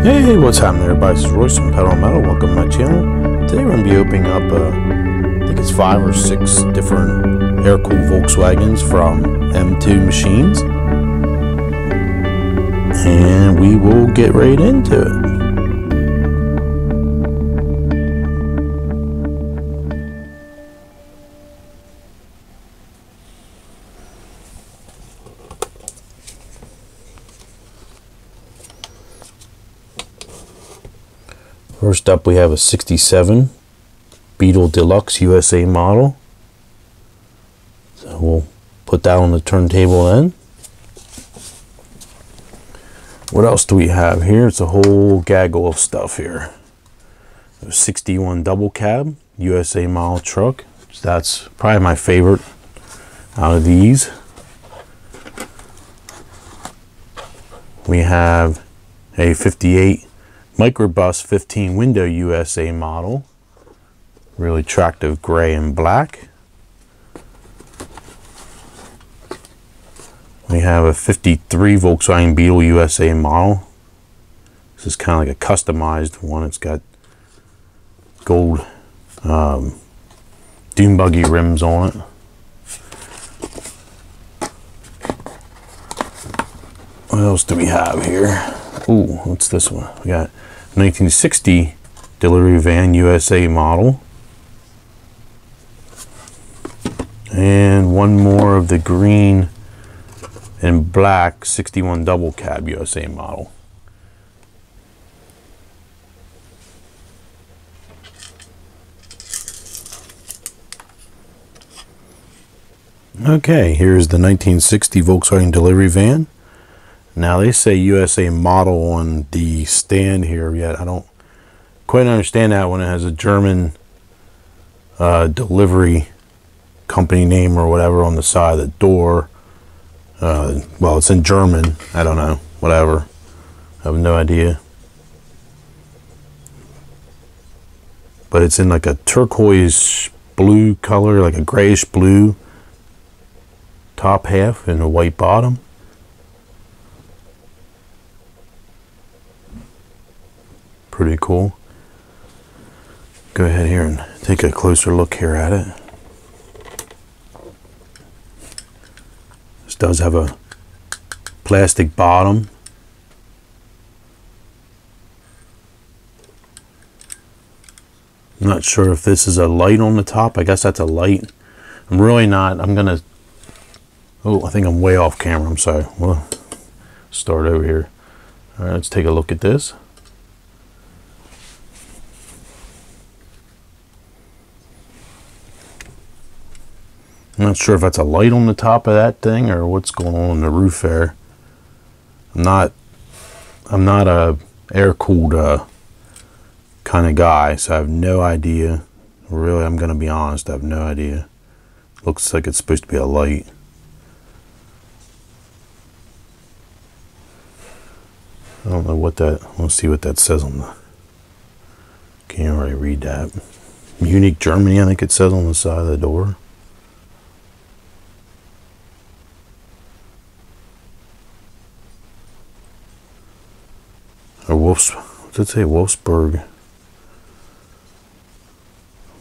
Hey, what's happening everybody? This is Royce from Pedal Metal. Welcome to my channel. Today we're going to be opening up, I think it's 5 or 6 different air-cooled Volkswagens from M2 machines. And we will get right into it. First up, we have a 67 Beetle Deluxe USA model. So we'll put that on the turntable then. What else do we have here? It's a whole gaggle of stuff here. A 61 double cab USA model truck. So that's probably my favorite out of these. We have a 58 Microbus 15 window USA model, really attractive gray and black. We have a 53 Volkswagen Beetle USA model. This is kind of like a customized one. It's got gold dune buggy rims on it. What else do we have here? Ooh, what's this one? We got 1960 delivery van USA model, and one more of the green and black 61 double cab USA model. Okay, here's the 1960 Volkswagen delivery van. Now they say USA model on the stand here, yet I don't quite understand that when it has a German delivery company name or whatever on the side of the door. Well, it's in German. I don't know. Whatever. I have no idea. But it's in like a turquoise blue color, like a grayish blue top half and a white bottom. Pretty cool. Go ahead here and take a closer look here at it. This does have a plastic bottom. I'm not sure if this is a light on the top. I guess that's a light. I'm really not. I'm gonna. Oh, I think I'm way off camera. I'm sorry. We'll start over here. All right, let's take a look at this. I'm not sure if that's a light on the top of that thing or what's going on the roof there. I'm not a air-cooled kind of guy, so I have no idea. Really, I'm gonna be honest, I have no idea. Looks like it's supposed to be a light. I don't know what that, let's see what that says on the, can't really read that. Munich, Germany, I think it says on the side of the door. Or what did it say? Wolfsburg.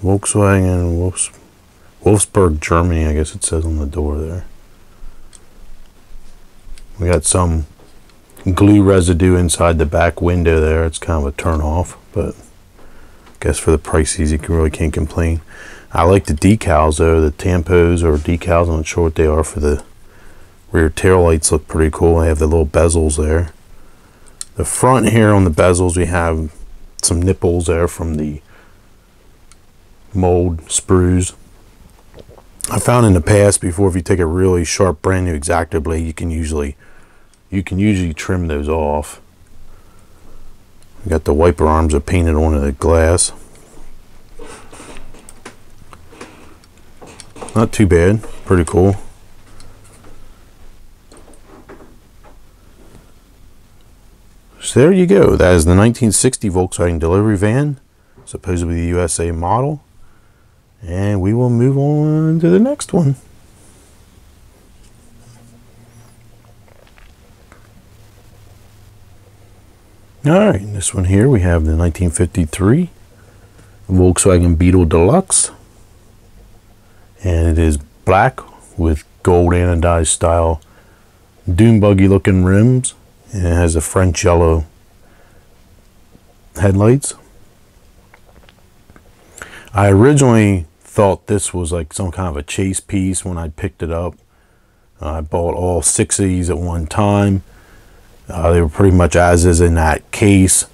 Volkswagen, Wolfsburg, Germany, I guess it says on the door there. We got some glue residue inside the back window there. It's kind of a turn off, but I guess for the prices you really can't complain. I like the decals though, the tampos or decals, I'm not sure what they are for the rear tail lights, look pretty cool. They have the little bezels there. The front here on the bezels, we have some nipples there from the mold sprues. I found in the past before, if you take a really sharp brand new X-Acto blade, you can usually trim those off. We got the wiper arms are painted onto the glass. Not too bad, pretty cool. So there you go. That is the 1960 Volkswagen delivery van, supposedly the USA model. And we will move on to the next one. Alright, this one here we have the 1953 Volkswagen Beetle Deluxe, and it is black with gold anodized style dune buggy looking rims, and it has a French yellow headlights. I originally thought this was like some kind of a chase piece when I picked it up. I bought all 6 of these at one time. They were pretty much as is in that case,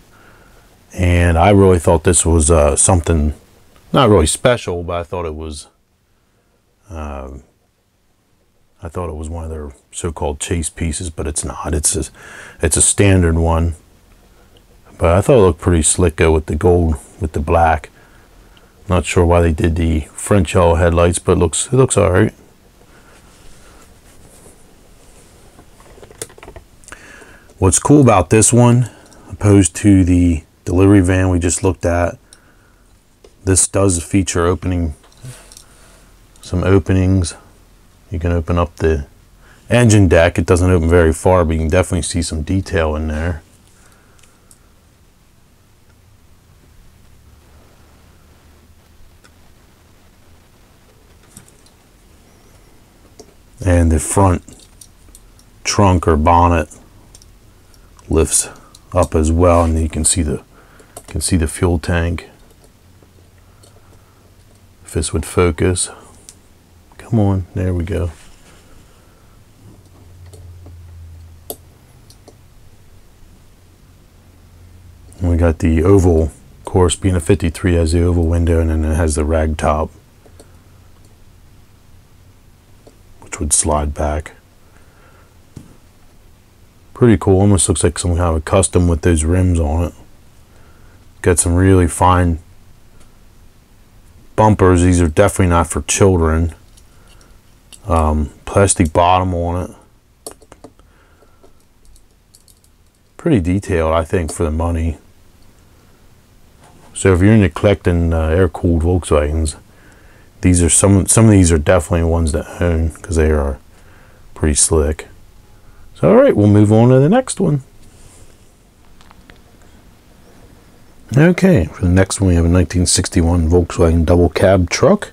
and I really thought this was something not really special, but I thought it was one of their so-called chase pieces, but it's not. It's a standard one, but I thought it looked pretty slick with the gold with the black. Not sure why they did the French yellow headlights, but it looks all right. What's cool about this one, opposed to the delivery van we just looked at, this does feature some openings. You can open up the engine deck. It doesn't open very far, but you can definitely see some detail in there. And the front trunk or bonnet lifts up as well, and you can see the fuel tank. If this would focus, come on, there we go. And we got the oval, of course, being a 53 has the oval window, and then it has the rag top, which would slide back. Pretty cool. Almost looks like some kind of a custom with those rims on it. Got some really fine bumpers. These are definitely not for children. Plastic bottom on it. Pretty detailed, I think, for the money. So if you're into collecting air-cooled Volkswagens, these are some of these are definitely ones that own, because they are pretty slick. So all right, we'll move on to the next one. Okay, for the next one we have a 1961 Volkswagen double cab truck,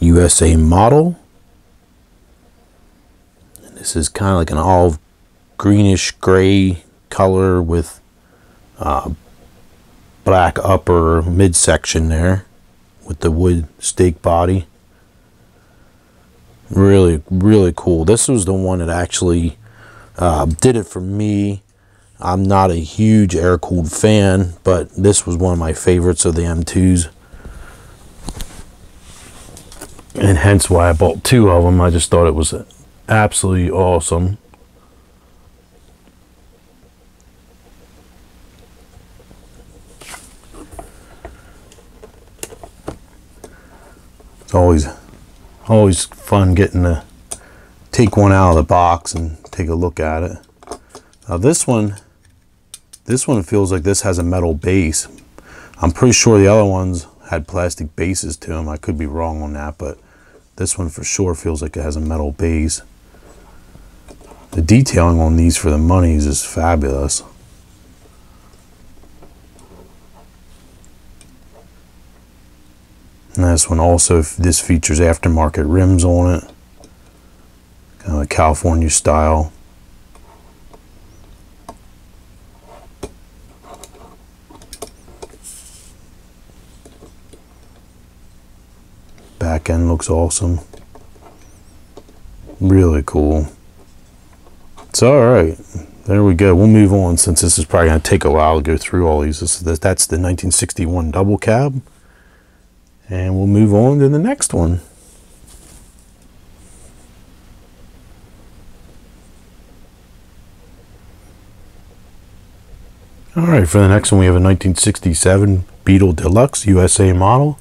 USA model. And this is kind of like an olive greenish gray color with black upper midsection there with the wood stake body. Really, really cool. This was the one that actually did it for me. I'm not a huge air-cooled fan, but this was one of my favorites of the M2s, and hence why I bought 2 of them. I just thought it was absolutely awesome. It's always fun getting to take one out of the box and take a look at it. Now this one feels like this has a metal base. I'm pretty sure the other ones had plastic bases to them. I could be wrong on that, but this one for sure feels like it has a metal base. The detailing on these for the monies is fabulous. And this one also, this features aftermarket rims on it, kind of like California style. Back end looks awesome. Really cool. So alright, there we go. We'll move on, since this is probably going to take a while to go through all these. That's the 1961 double cab. And we'll move on to the next one. Alright, for the next one we have a 1967 Beetle Deluxe USA model.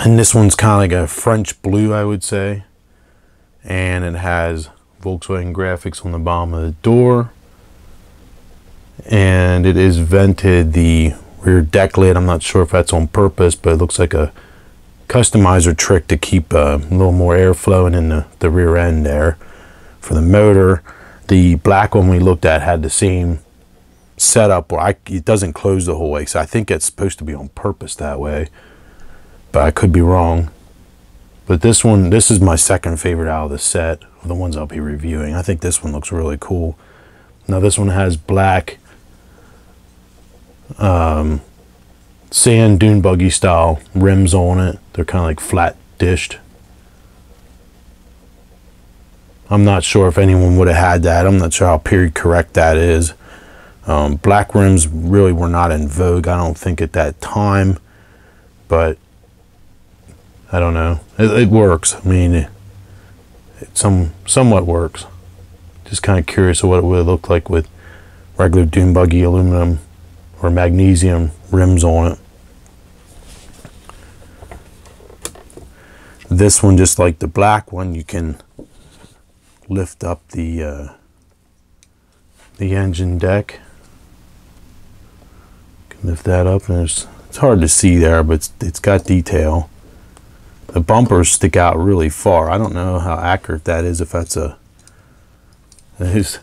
And this one's kind of like a French blue, I would say. And it has Volkswagen graphics on the bottom of the door. And it is vented, the rear deck lid. I'm not sure if that's on purpose, but it looks like a customizer trick to keep a little more air flowing in the rear end there for the motor. The black one we looked at had the same setup where it doesn't close the whole way, so I think it's supposed to be on purpose that way, but I could be wrong. But this one, this is my second favorite out of the set, the ones I'll be reviewing. I think this one looks really cool. Now this one has black sand dune buggy style rims on it. They're kind of like flat dished. I'm not sure if anyone would have had that. I'm not sure how period correct that is. Black rims really were not in vogue, I don't think, at that time, but I don't know. It works. I mean, it somewhat works. Just kind of curious of what it would look like with regular dune buggy aluminum or magnesium rims on it. This one, just like the black one, you can lift up the engine deck. You can lift that up, and it's hard to see there, but it's got detail. The bumpers stick out really far. I don't know how accurate that is. If that's it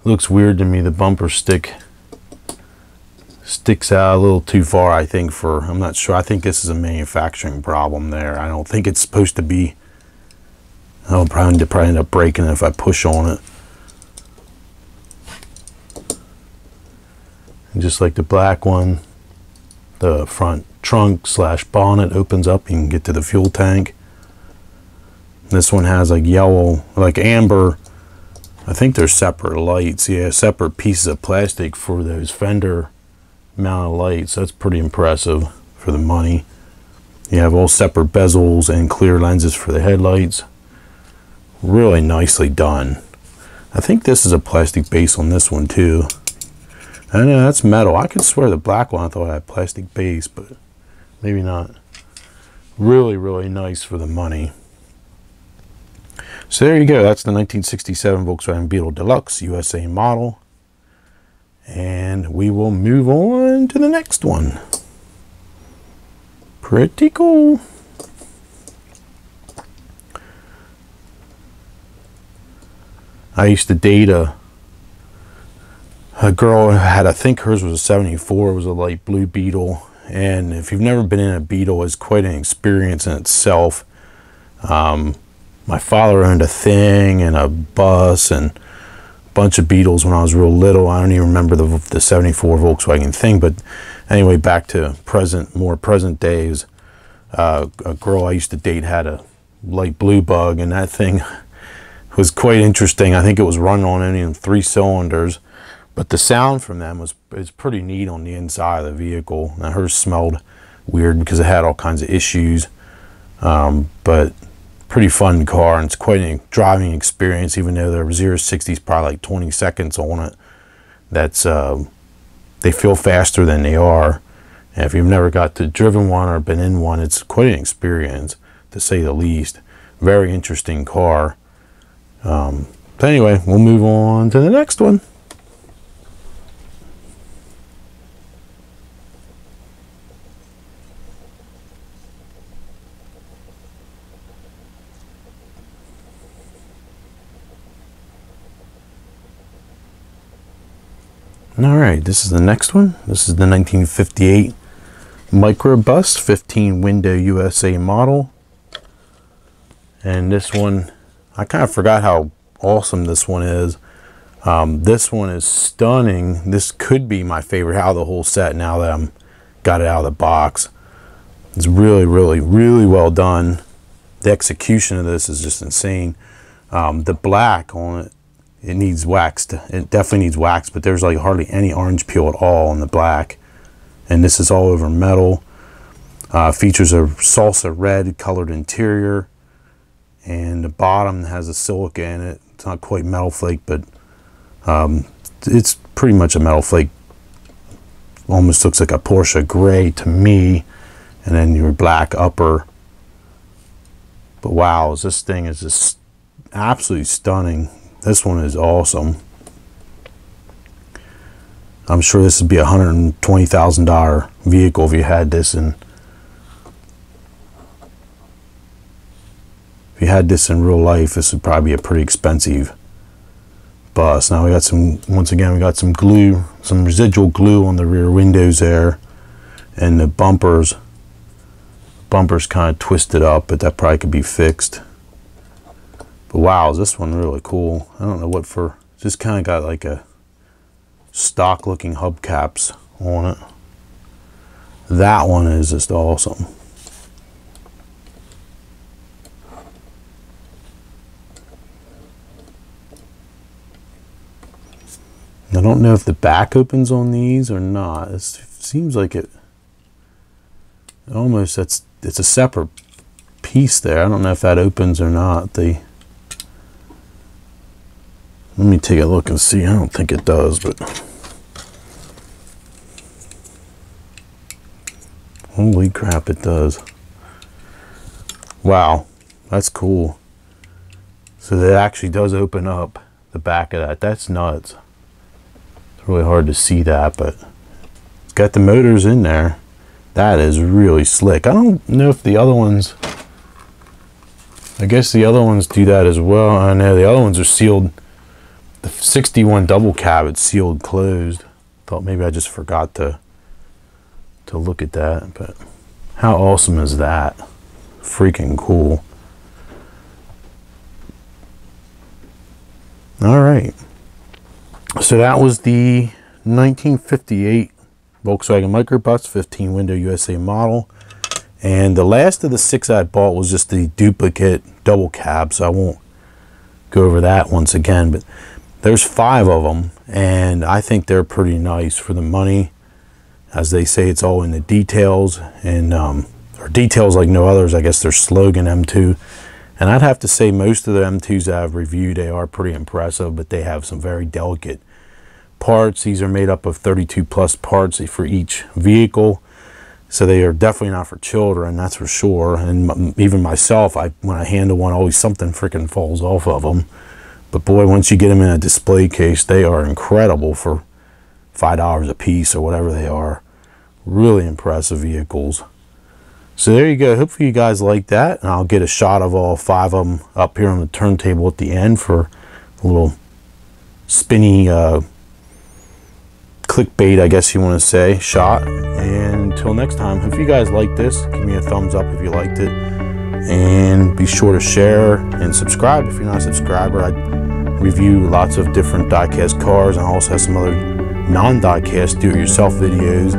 looks weird to me. The bumper sticks out a little too far, I think, for, I'm not sure. I think this is a manufacturing problem there. I don't think it's supposed to be. I'll probably end up breaking it if I push on it. And just like the black one, the front trunk slash bonnet opens up. You can get to the fuel tank. This one has like yellow, like amber. I think they're separate lights. Yeah, separate pieces of plastic for those fender mounted lights. That's pretty impressive for the money. You have all separate bezels and clear lenses for the headlights. Really nicely done. I think this is a plastic base on this one too. I know that's metal. I could swear the black one I thought had plastic base, but maybe not. Really, really nice for the money. So there you go. That's the 1967 Volkswagen Beetle Deluxe USA model. And we will move on to the next one. Pretty cool. I used to date a girl who had, I think hers was a 74, it was a light blue Beetle. And if you've never been in a Beetle, it's quite an experience in itself. My father owned a Thing and a bus and a bunch of Beetles when I was real little. I don't even remember the 74 Volkswagen Thing, but anyway, back to more present days. A girl I used to date had a light blue Bug, and that thing was quite interesting. I think it was running on only 3 cylinders, but the sound from them was pretty neat on the inside of the vehicle. Now hers smelled weird because it had all kinds of issues, but pretty fun car, and it's quite a driving experience. Even though there 0 to 60 is probably like 20 seconds on it, that's they feel faster than they are. And if you've never driven one or been in one, it's quite an experience, to say the least. Very interesting car. So anyway, we'll move on to the next one. All right, this is the next one. This is the 1958 Microbus 15 window USA model. And this one, I kind of forgot how awesome this one is. This one is stunning. This could be my favorite out of the whole set now that I'm got it out of the box. It's really, really, really well done. The execution of this is just insane. The black on it, it needs waxed. It definitely needs wax, but there's like hardly any orange peel at all on the black. And this is all over metal. Features a salsa red colored interior, and the bottom has a silica in it. It's not quite metal flake, but it's pretty much a metal flake. Almost looks like a Porsche gray to me, and then your black upper. But wow, this thing is just absolutely stunning. This one is awesome. I'm sure this would be a $120,000 vehicle if you had this in. If you had this in real life, this would probably be a pretty expensive bust. Now we got some, once again, we got some glue, some residual glue on the rear windows there, and the bumpers kind of twisted up, but that probably could be fixed. But wow, is this one really cool. I don't know what for, just kind of got like a stock looking hubcaps on it. That one is just awesome. I don't know if the back opens on these or not. It seems like it almost, it's a separate piece there. I don't know if that opens or not. Let me take a look and see. I don't think it does, but holy crap, it does. Wow, that's cool. So that actually does open up the back of that. That's nuts. It's really hard to see that, but it's got the motors in there. That is really slick. I don't know if the other ones, I guess the other ones do that as well. I know the other ones are sealed. The 61 double cab, it's sealed closed. Thought maybe I just forgot to look at that, but how awesome is that? Freaking cool. All right, so that was the 1958 Volkswagen Microbus 15 window USA model, and the last of the 6 I bought was just the duplicate double cab, so I won't go over that once again, but there's 5 of them, and I think they're pretty nice for the money. As they say, it's all in the details, and or details like no others. I guess their slogan, M2. And I'd have to say most of the M2s that I've reviewed, they are pretty impressive, but they have some very delicate parts. These are made up of 32 plus parts for each vehicle, so they are definitely not for children, that's for sure. And even myself, when I handle one, always something freaking falls off of them. But boy, once you get them in a display case, they are incredible for $5 a piece or whatever they are. Really impressive vehicles. So there you go. Hopefully you guys like that, and I'll get a shot of all 5 of them up here on the turntable at the end for a little spinny clickbait, I guess you want to say, shot. And until next time, if you guys like this, give me a thumbs up if you liked it, and be sure to share and subscribe if you're not a subscriber. I review lots of different diecast cars, and I also have some other non-diecast do-it-yourself videos,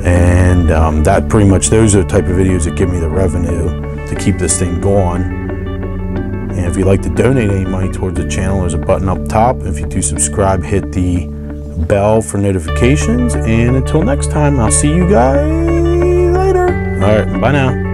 and that pretty much, those are the type of videos that give me the revenue to keep this thing going. And if you'd like to donate any money towards the channel, there's a button up top. If you do subscribe, hit the bell for notifications, and until next time, I'll see you guys later. All right, bye now.